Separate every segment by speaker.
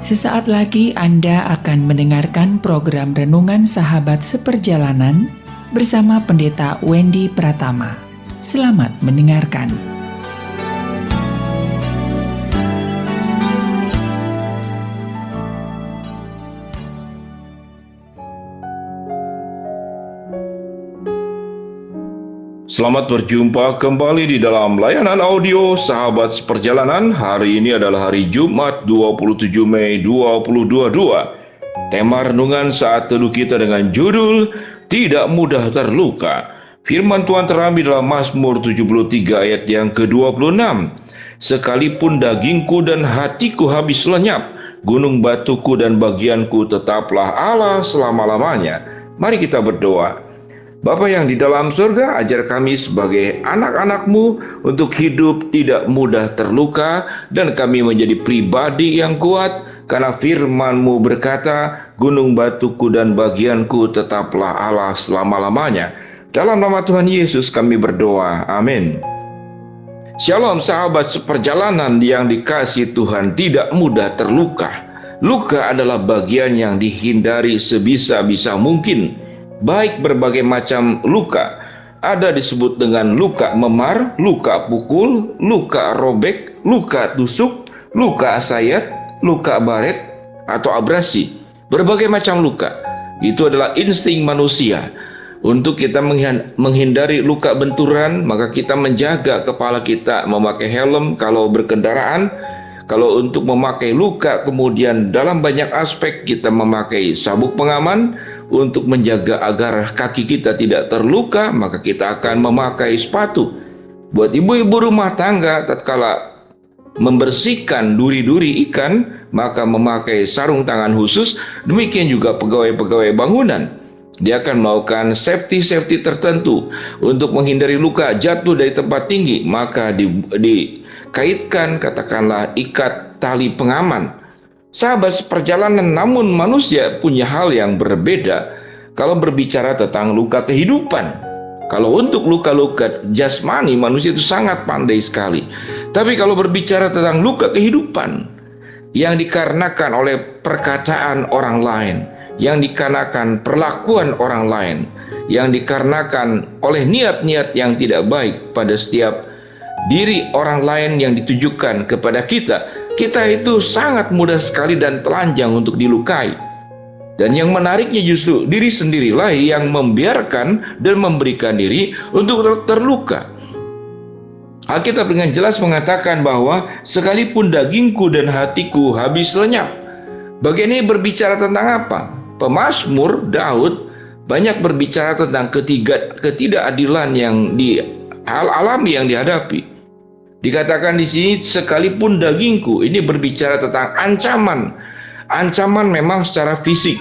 Speaker 1: Sesaat lagi Anda akan mendengarkan program Renungan Sahabat Seperjalanan bersama Pendeta Wendy Pratama. Selamat mendengarkan.
Speaker 2: Selamat berjumpa kembali di dalam layanan audio Sahabat Seperjalanan. Hari ini adalah hari Jumat 27 Mei 2022. Tema renungan saat teduh kita dengan judul Tidak Mudah Terluka. Firman Tuhan terambil dalam Mazmur 73 ayat yang ke-26. Sekalipun dagingku dan hatiku habis lenyap, gunung batuku dan bagianku tetaplah Allah selama-lamanya. Mari kita berdoa. Bapa yang di dalam surga, ajar kami sebagai anak-anak-Mu untuk hidup tidak mudah terluka, dan kami menjadi pribadi yang kuat, karena firman-Mu berkata, gunung batuku dan bagianku tetaplah Allah selama-lamanya. Dalam nama Tuhan Yesus kami berdoa, amin. Shalom sahabat seperjalanan yang dikasihi Tuhan, tidak mudah terluka. Luka adalah bagian yang dihindari sebisa-bisa mungkin. Baik berbagai macam luka, ada disebut dengan luka memar, luka pukul, luka robek, luka tusuk, luka sayat, luka baret, atau abrasi. Berbagai macam luka, itu adalah insting manusia. Untuk kita menghindari luka benturan, maka kita menjaga kepala kita, memakai helm kalau berkendaraan. Kalau untuk memakai luka, kemudian dalam banyak aspek kita memakai sabuk pengaman untuk menjaga agar kaki kita tidak terluka, maka kita akan memakai sepatu. Buat ibu-ibu rumah tangga, tatkala membersihkan duri-duri ikan, maka memakai sarung tangan khusus. Demikian juga pegawai-pegawai bangunan. Dia akan melakukan safety tertentu untuk menghindari luka jatuh dari tempat tinggi, maka dikaitkan katakanlah ikat tali pengaman. Sahabat seperjalanan, namun manusia punya hal yang berbeda kalau berbicara tentang luka kehidupan. Kalau untuk luka-luka jasmani, manusia itu sangat pandai sekali. Tapi kalau berbicara tentang luka kehidupan yang dikarenakan oleh perkataan orang lain, yang dikarenakan perlakuan orang lain, yang dikarenakan oleh niat-niat yang tidak baik pada setiap diri orang lain yang ditujukan kepada kita, kita itu sangat mudah sekali dan telanjang untuk dilukai. Dan yang menariknya justru diri sendirilah yang membiarkan dan memberikan diri untuk terluka. Alkitab dengan jelas mengatakan bahwa sekalipun dagingku dan hatiku habis lenyap. Bagian ini berbicara tentang apa? Pemazmur Daud banyak berbicara tentang ketidakadilan yang dialami, yang dihadapi. Dikatakan di sini sekalipun dagingku, ini berbicara tentang ancaman. Ancaman memang secara fisik.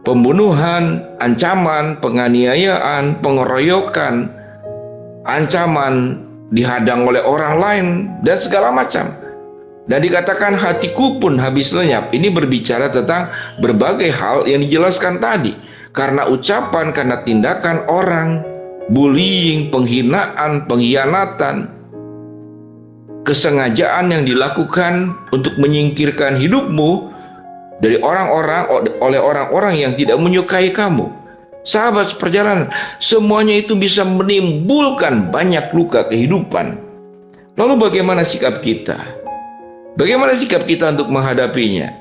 Speaker 2: Pembunuhan, ancaman, penganiayaan, pengeroyokan, ancaman dihadang oleh orang lain dan segala macam. Dan dikatakan hatiku pun habis lenyap. Ini berbicara tentang berbagai hal yang dijelaskan tadi. Karena ucapan, karena tindakan orang, bullying, penghinaan, pengkhianatan, kesengajaan yang dilakukan untuk menyingkirkan hidupmu dari oleh orang-orang yang tidak menyukai kamu. Sahabat seperjalanan, semuanya itu bisa menimbulkan banyak luka kehidupan. Lalu bagaimana sikap kita? Bagaimana sikap kita untuk menghadapinya?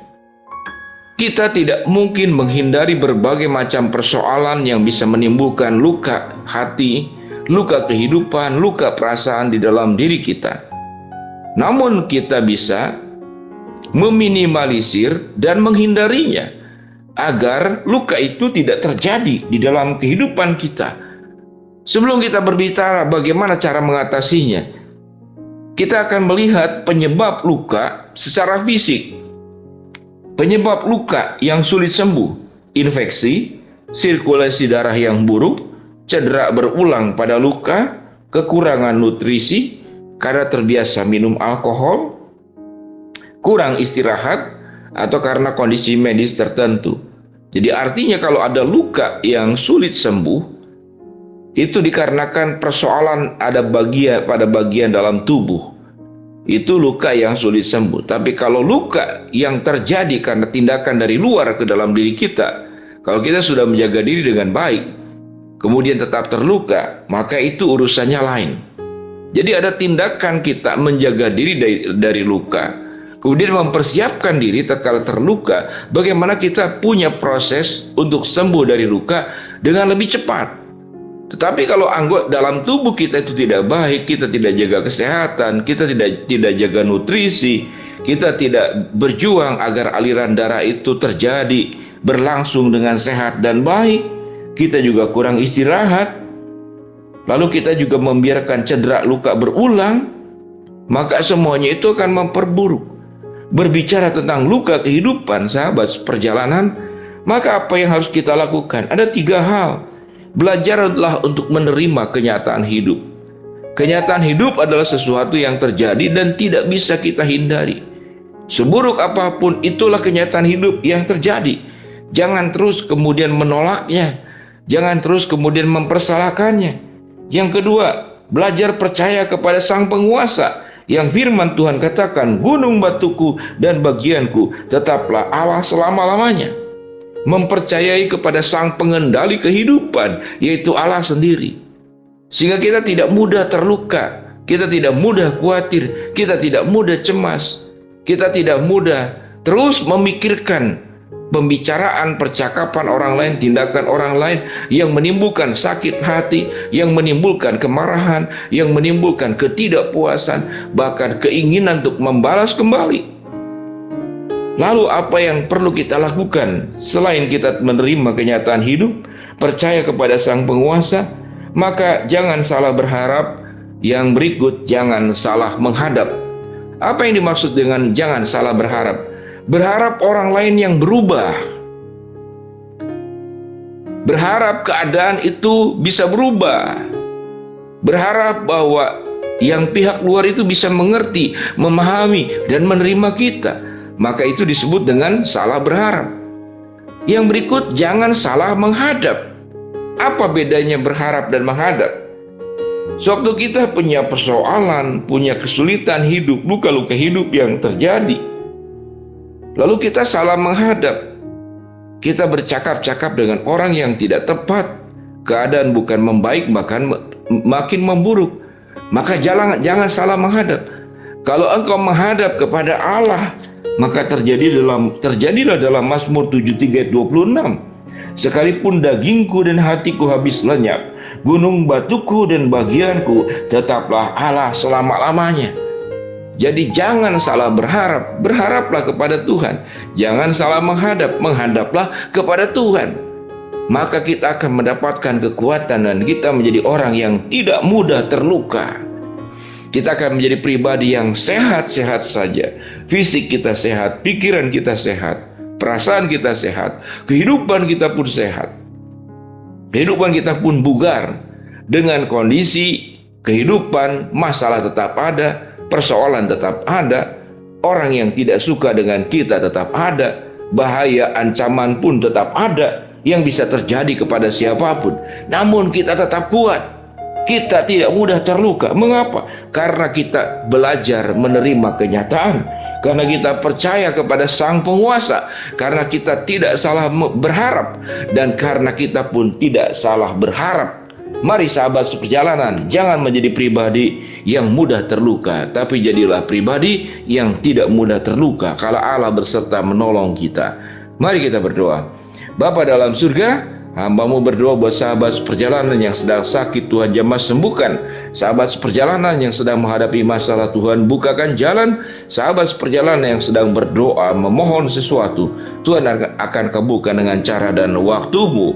Speaker 2: Kita tidak mungkin menghindari berbagai macam persoalan yang bisa menimbulkan luka hati, luka kehidupan, luka perasaan di dalam diri kita. Namun kita bisa meminimalisir dan menghindarinya agar luka itu tidak terjadi di dalam kehidupan kita. Sebelum kita berbicara bagaimana cara mengatasinya, kita akan melihat penyebab luka secara fisik. Penyebab luka yang sulit sembuh, infeksi, sirkulasi darah yang buruk, cedera berulang pada luka, kekurangan nutrisi karena terbiasa minum alkohol, kurang istirahat, atau karena kondisi medis tertentu. Jadi artinya kalau ada luka yang sulit sembuh, itu dikarenakan persoalan pada bagian dalam tubuh. itu luka yang sulit sembuh. Tapi kalau luka yang terjadi karena tindakan dari luar ke dalam diri kita, kalau kita sudah menjaga diri dengan baik, kemudian tetap terluka, maka itu urusannya lain. Jadi ada tindakan kita menjaga diri dari luka, kemudian mempersiapkan diri tatkala terluka, bagaimana kita punya proses untuk sembuh dari luka dengan lebih cepat. Tetapi kalau anggota dalam tubuh kita itu tidak baik, kita tidak jaga kesehatan, kita tidak jaga nutrisi, kita tidak berjuang agar aliran darah itu terjadi, berlangsung dengan sehat dan baik, kita juga kurang istirahat, lalu kita juga membiarkan cedera luka berulang, maka semuanya itu akan memperburuk. Berbicara tentang luka kehidupan, sahabat perjalanan, maka apa yang harus kita lakukan? Ada 3 hal. Belajarlah untuk menerima kenyataan hidup. Kenyataan hidup adalah sesuatu yang terjadi dan tidak bisa kita hindari. Seburuk apapun, itulah kenyataan hidup yang terjadi. Jangan terus kemudian menolaknya. Jangan terus kemudian mempersalahkannya. Yang kedua, belajar percaya kepada Sang Penguasa. Yang firman Tuhan katakan, gunung batuku dan bagianku, tetaplah Allah selama-lamanya. Mempercayai kepada Sang Pengendali kehidupan, yaitu Allah sendiri. Sehingga kita tidak mudah terluka, kita tidak mudah khawatir, kita tidak mudah cemas, kita tidak mudah terus memikirkan pembicaraan, percakapan orang lain, tindakan orang lain yang menimbulkan sakit hati, yang menimbulkan kemarahan, yang menimbulkan ketidakpuasan, bahkan keinginan untuk membalas kembali. Lalu apa yang perlu kita lakukan selain kita menerima kenyataan hidup, percaya kepada Sang Penguasa? Maka jangan salah berharap. Yang berikut, jangan salah menghadap. Apa yang dimaksud dengan jangan salah berharap? Berharap orang lain yang berubah. Berharap keadaan itu bisa berubah. Berharap bahwa yang pihak luar itu bisa mengerti, memahami, dan menerima kita. Maka itu disebut dengan salah berharap. Yang berikut, jangan salah menghadap. Apa bedanya berharap dan menghadap? Sewaktu kita punya persoalan, punya kesulitan hidup, luka-luka hidup yang terjadi, lalu kita salah menghadap. Kita bercakap-cakap dengan orang yang tidak tepat. Keadaan bukan membaik, bahkan makin memburuk. Maka jangan salah menghadap. Kalau engkau menghadap kepada Allah, maka terjadilah dalam Mazmur 73 ayat 26. Sekalipun dagingku dan hatiku habis lenyap, gunung batuku dan bagianku, tetaplah Allah selama-lamanya. Jadi jangan salah berharap, berharaplah kepada Tuhan. Jangan salah menghadap, menghadaplah kepada Tuhan. Maka kita akan mendapatkan kekuatan dan kita menjadi orang yang tidak mudah terluka. Kita akan menjadi pribadi yang sehat-sehat saja. Fisik kita sehat, pikiran kita sehat, perasaan kita sehat, kehidupan kita pun sehat. Kehidupan kita pun bugar. Dengan kondisi kehidupan, masalah tetap ada, persoalan tetap ada, orang yang tidak suka dengan kita tetap ada, bahaya, ancaman pun tetap ada yang bisa terjadi kepada siapapun. Namun kita tetap kuat. Kita tidak mudah terluka. Mengapa? Karena kita belajar menerima kenyataan. Karena kita percaya kepada Sang Penguasa. Karena kita tidak salah berharap. Dan karena kita pun tidak salah berharap. Mari sahabat seperjalanan, jangan menjadi pribadi yang mudah terluka, tapi jadilah pribadi yang tidak mudah terluka kalau Allah berserta menolong kita. Mari kita berdoa. Bapa dalam surga, hamba-Mu berdoa buat sahabat seperjalanan yang sedang sakit, Tuhan jamah sembuhkan. Sahabat seperjalanan yang sedang menghadapi masalah, Tuhan bukakan jalan. Sahabat seperjalanan yang sedang berdoa, memohon sesuatu, Tuhan akan kabulkan dengan cara dan waktu-Mu.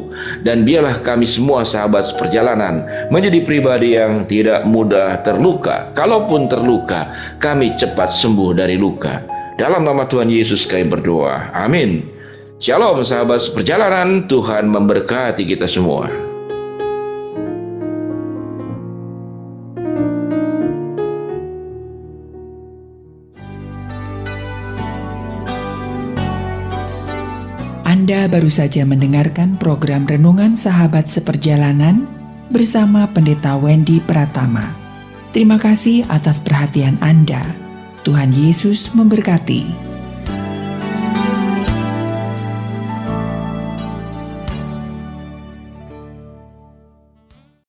Speaker 2: Dan biarlah kami semua sahabat seperjalanan menjadi pribadi yang tidak mudah terluka. Kalaupun terluka, kami cepat sembuh dari luka. Dalam nama Tuhan Yesus kami berdoa. Amin. Shalom sahabat seperjalanan, Tuhan memberkati kita semua.
Speaker 1: Anda baru saja mendengarkan program Renungan Sahabat Seperjalanan bersama Pendeta Wendy Pratama. Terima kasih atas perhatian Anda. Tuhan Yesus memberkati.